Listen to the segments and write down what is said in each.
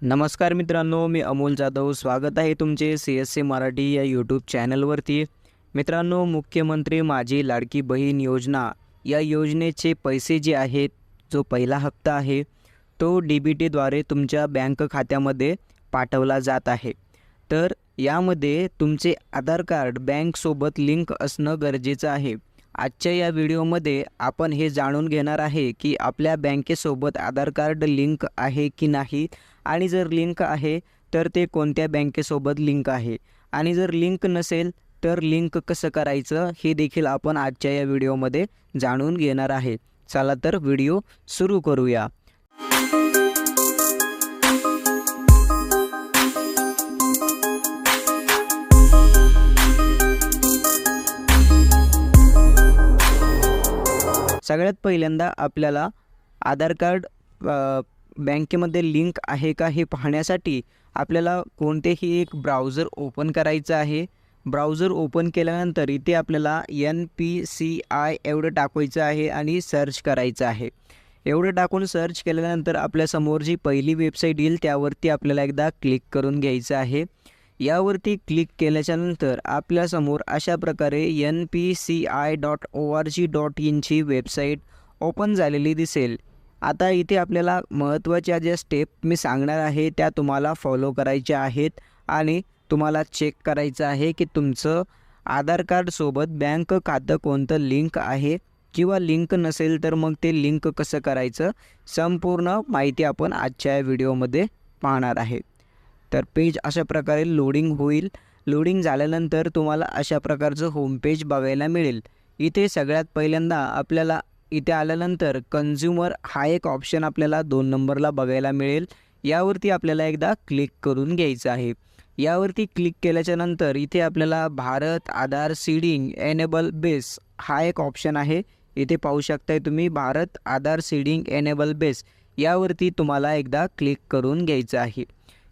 नमस्कार मित्रांनो, मी अमोल जाधव. स्वागत आहे तुमचे CSC मराठी या यूट्यूब चॅनलवरती. मित्रांनो, मुख्यमंत्री माझी लाडकी बहीण योजना या योजनेचे पैसे जे आहेत, जो पहिला हप्ता आहे तो DBTद्वारे तुमच्या बँक खात्यामध्ये पाठवला जात आहे. तर यामध्ये तुमचे आधार कार्ड बँकसोबत लिंक असणं गरजेचं आहे. आजच्या या व्हिडिओमध्ये आपण हे जाणून घेणार आहे की आपल्या बँकेसोबत आधार कार्ड लिंक आहे की नाही, आणि जर लिंक आहे तर ते कोणत्या बँकेसोबत लिंक आहे, आणि जर लिंक नसेल तर लिंक कसं करायचं हे देखील आपण आजच्या या व्हिडिओमध्ये जाणून घेणार आहे. चला तर व्हिडिओ सुरू करूया. सगळ्यात पहिल्यांदा आपल्याला आधार कार्ड बँकेमध्ये लिंक आहे का हे पाहण्यासाठी आपल्याला कोणतेही एक ब्राउझर ओपन करायचं आहे. ब्राउझर ओपन केल्यानंतर इथे आपल्याला NPCI एवढं टाकायचं आहे आणि सर्च करायचं आहे. एवढं टाकून सर्च केल्यानंतर आपल्यासमोर जी पहिली वेबसाईट येईल त्यावरती आपल्याला एकदा क्लिक करून घ्यायचं आहे. यावरती क्लिक केल्याच्यानंतर आपल्यासमोर अशा प्रकारे NPCI.org.in ची वेबसाईट ओपन झालेली दिसेल. आता इथे आपल्याला महत्त्वाच्या ज्या स्टेप मी सांगणार आहे त्या तुम्हाला फॉलो करायच्या आहेत, आणि तुम्हाला चेक करायचं आहे की तुमचं आधार कार्डसोबत बँक खातं कोणतं लिंक आहे, किंवा लिंक नसेल तर मग ते लिंक कसं करायचं, संपूर्ण माहिती आपण आजच्या या व्हिडिओमध्ये पाहणार आहे. तर पेज अशा प्रकारे लोडिंग होईल. लोडिंग झाल्यानंतर तुम्हाला अशा प्रकारचं होमपेज बघायला मिळेल. इथे सगळ्यात पहिल्यांदा आपल्याला इथे आल्यानंतर कन्झ्युमर हा एक ऑप्शन आपल्याला 2 नंबरला बघायला मिळेल. यावरती आपल्याला एकदा क्लिक करून घ्यायचं आहे. यावरती क्लिक केल्याच्यानंतर इथे आपल्याला भारत आधार सीडिंग एनेबल बेस हा एक ऑप्शन आहे. इथे पाहू शकताय तुम्ही, भारत आधार सीडिंग एनेबल बेस यावरती तुम्हाला एकदा क्लिक करून घ्यायचं आहे.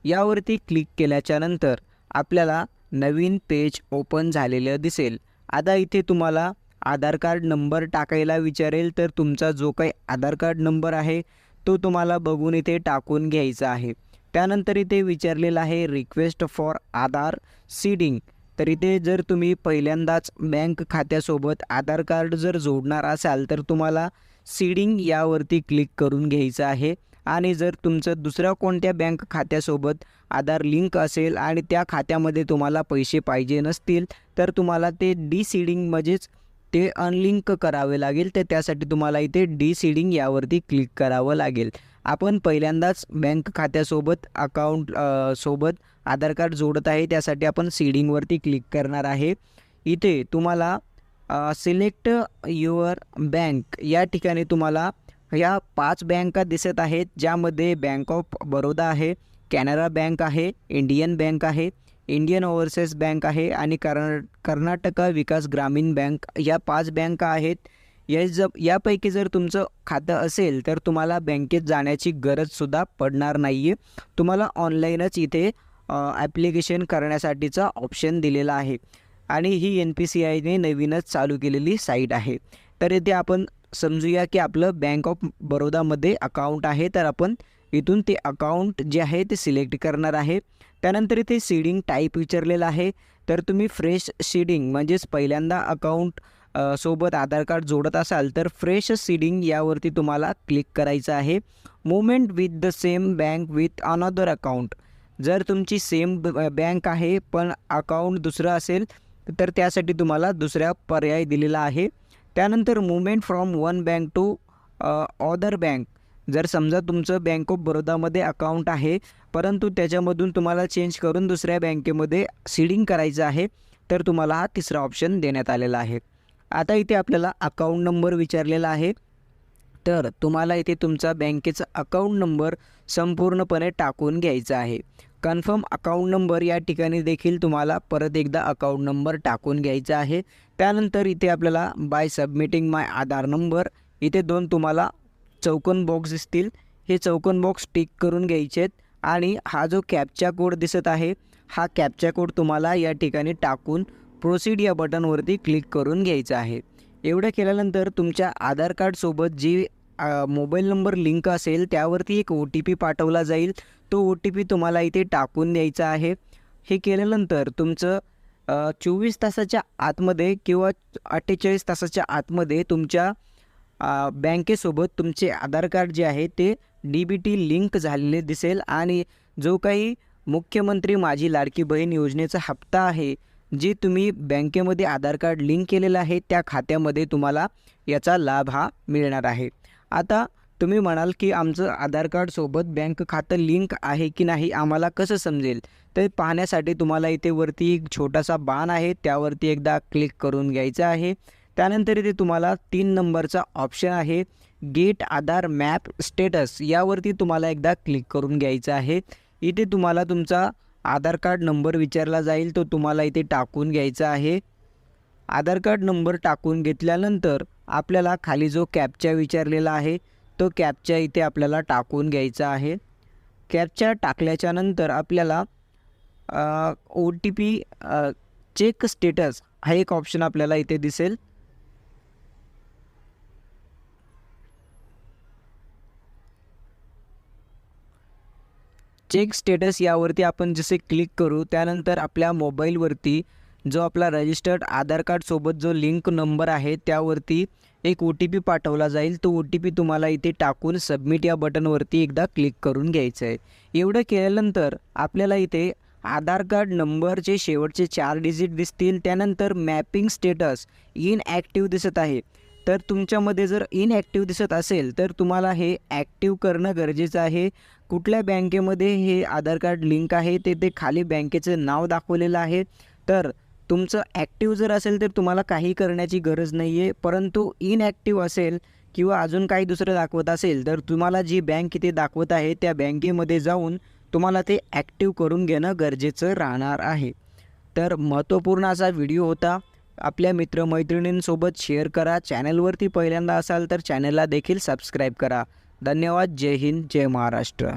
यावरती क्लिक केल्याच्यानंतर आपल्याला नवीन पेज ओपन झालेलं दिसेल. आता इथे तुम्हाला आधार कार्ड नंबर टाकायला विचारेल, तर तुमचा जो काही आधार कार्ड नंबर आहे तो तुम्हाला बघून इथे टाकून घ्यायचा आहे. त्यानंतर इथे विचारलेलं आहे रिक्वेस्ट फॉर आधार सीडिंग. तर इथे जर तुम्ही पहिल्यांदाच बँक खात्यासोबत आधार कार्ड जर जोडणार असाल तर तुम्हाला सीडिंग यावरती क्लिक करून घ्यायचं आहे. आणि जर तुमचं दुसऱ्या कोणत्या बँक खात्यासोबत आधार लिंक असेल आणि त्या खात्यामध्ये तुम्हाला पैसे पाहिजे नसतील तर तुम्हाला ते डीसीडिंग म्हणजेच ते अनलिंक करावे लागेल. तर त्यासाठी तुम्हाला इथे डीसीडिंग यावरती क्लिक करावं लागेल. आपण पहिल्यांदाच बँक खात्यासोबत सोबत आधार कार्ड जोडत आहे, त्यासाठी आपण सीडिंगवरती क्लिक करणार आहे. इथे तुम्हाला सिलेक्ट युअर बँक या ठिकाणी तुम्हाला या 5 बँका दिसत आहेत, ज्यामध्ये बँक ऑफ बरोदा आहे, कॅनरा बँक आहे, इंडियन बँक आहे, इंडियन ओव्हरसीज बँक आहे आणि कर्नाटका विकास ग्रामीण बँक या 5 बँका आहेत. यापैकी जर तुमचं खातं असेल तर तुम्हाला बँकेत जाण्याची गरजसुद्धा पडणार नाही आहे. तुम्हाला ऑनलाईनच इथे ॲप्लिकेशन करण्यासाठीचा ऑप्शन दिलेला आहे, आणि ही NPCIने नवीनच चालू केलेली साईट आहे. तर इथे आपण समजूया की आपलं बँक ऑफ बरोदामध्ये अकाउंट आहे, तर आपण इथून ते अकाउंट जे आहे ते सिलेक्ट करणार आहे. त्यानंतर इथे सीडिंग टाईप विचारलेलं आहे, तर तुम्ही फ्रेश सीडिंग म्हणजेच पहिल्यांदा अकाउंट सोबत आधार कार्ड जोडत असाल तर फ्रेश सीडिंग यावरती तुम्हाला क्लिक करायचं आहे. Movement with the same bank with another account. जर तुमची सेम बँक आहे पण अकाउंट दुसरं असेल तर त्यासाठी तुम्हाला दुसरा पर्याय दिलेला आहे. त्यानंतर movement from one bank to other bank. जर समजा तुमचं बँक ऑफ बरोदामध्ये अकाउंट आहे परंतु त्याच्यामधून तुम्हाला चेंज करून दुसऱ्या बँकेमध्ये सीडिंग करायचं आहे, तर तुम्हाला हा तिसरा ऑप्शन देण्यात आलेला आहे. आता इथे आपल्याला अकाउंट नंबर विचारलेला आहे, तर तुम्हाला इथे तुमचा बँकेचा अकाउंट नंबर संपूर्णपणे टाकून घ्यायचा आहे. कन्फर्म अकाउंट नंबर या ठिकाणी देखील तुम्हाला परत एकदा अकाउंट नंबर टाकून घ्यायचा आहे. त्यानंतर इथे आपल्याला बाय सबमिटिंग माय आधार नंबर इथे 2 तुम्हाला चौकोन बॉक्स दिसतील. हे चौकोन बॉक्स टिक करून घ्यायचे आहेत, आणि हा जो कॅप्चा कोड दिसत आहे हा कॅप्चा कोड तुम्हाला या ठिकाणी टाकून प्रोसीड या बटनवरती क्लिक करून घ्यायचं आहे. एवढं केल्यानंतर तुमच्या आधार कार्डसोबत जी मोबाईल नंबर लिंक असेल त्यावरती एक OTP पाठवला जाईल. तो OTP तुम्हाला इथे टाकून द्यायचा आहे. हे केल्यानंतर तुमचं 24 तासाच्या आतमध्ये किंवा 48 तासाच्या आतमध्ये तुमच्या बँकेसोबत तुमचे आधार कार्ड जे आहे ते DBT लिंक झालेले दिसेल आणि जो काही मुख्यमंत्री माझी लाडकी बहीण योजनेचा हप्ता आहे, जे तुम्ही बँकेमध्ये आधार कार्ड लिंक केलेलं आहे त्या खात्यामध्ये तुम्हाला याचा लाभ हा मिळणार आहे. आता तुम्ही म्हणाल की आमचं आधार कार्डसोबत बँक खातं लिंक आहे की नाही आम्हाला कसं समजेल? तर पाहण्यासाठी तुम्हाला इथे वरती एक छोटासा बाण आहे त्यावरती एकदा क्लिक करून घ्यायचं आहे. त्यानंतर इथे तुम्हाला 3 नंबरचा ऑप्शन आहे गेट आधार मॅप स्टेटस, यावरती तुम्हाला एकदा क्लिक करून घ्यायचं आहे. इथे तुम्हाला तुमचा आधार कार्ड नंबर विचारला जाईल, तो तुम्हाला इथे टाकून घ्यायचा आहे. आधार कार्ड नंबर टाकून घेतल्यानंतर आपल्याला खाली जो कॅप्चा विचारलेला आहे तो कॅप्चा इथे आपल्याला टाकून घ्यायचा आहे. कॅप्चा टाकल्याच्या नंतर आपल्याला OTP चेक स्टेटस हा एक ऑप्शन आपल्याला इथे दिसेल. चेक स्टेटस यावरती आपण जसे क्लिक करू त्यानंतर आपल्या मोबाईलवरती जो आपला रजिस्टर्ड आधार कार्डसोबत जो लिंक नंबर आहे त्यावरती एक OTP पाठवला जाईल. तो OTP तुम्हाला इथे टाकून सबमिट या बटनवरती एकदा क्लिक करून घ्यायचं आहे. एवढं केल्यानंतर आपल्याला इथे आधार कार्ड नंबरचे शेवटचे 4 डिजिट दिसतील. त्यानंतर मॅपिंग स्टेटस इनॲक्टिव्ह दिसत आहे. तर तुमच्यामध्ये जर इनॲक्टिव्ह दिसत असेल तर तुम्हाला हे ॲक्टिव्ह करणं गरजेचं आहे. कुठल्या बँकेमध्ये हे आधार कार्ड लिंक आहे ते खाली बँकेचं नाव दाखवलेलं आहे. तर तुमचं ॲक्टिव्ह जर असेल तर तुम्हाला काही करण्याची गरज नाही आहे. परंतु इनॲक्टिव्ह असेल किंवा अजून काही दुसरं दाखवत असेल तर तुम्हाला जी बँक इथे दाखवत आहे त्या बँकेमध्ये जाऊन तुम्हाला ते ॲक्टिव्ह करून घेणं गरजेचं राहणार आहे. तर महत्त्वपूर्ण असा व्हिडिओ होता. आपल्या मित्रमैत्रिणींसोबत शेअर करा. चॅनलवरती पहिल्यांदा असाल तर चॅनलला देखील सबस्क्राईब करा. धन्यवाद. जय हिंद, जय महाराष्ट्र.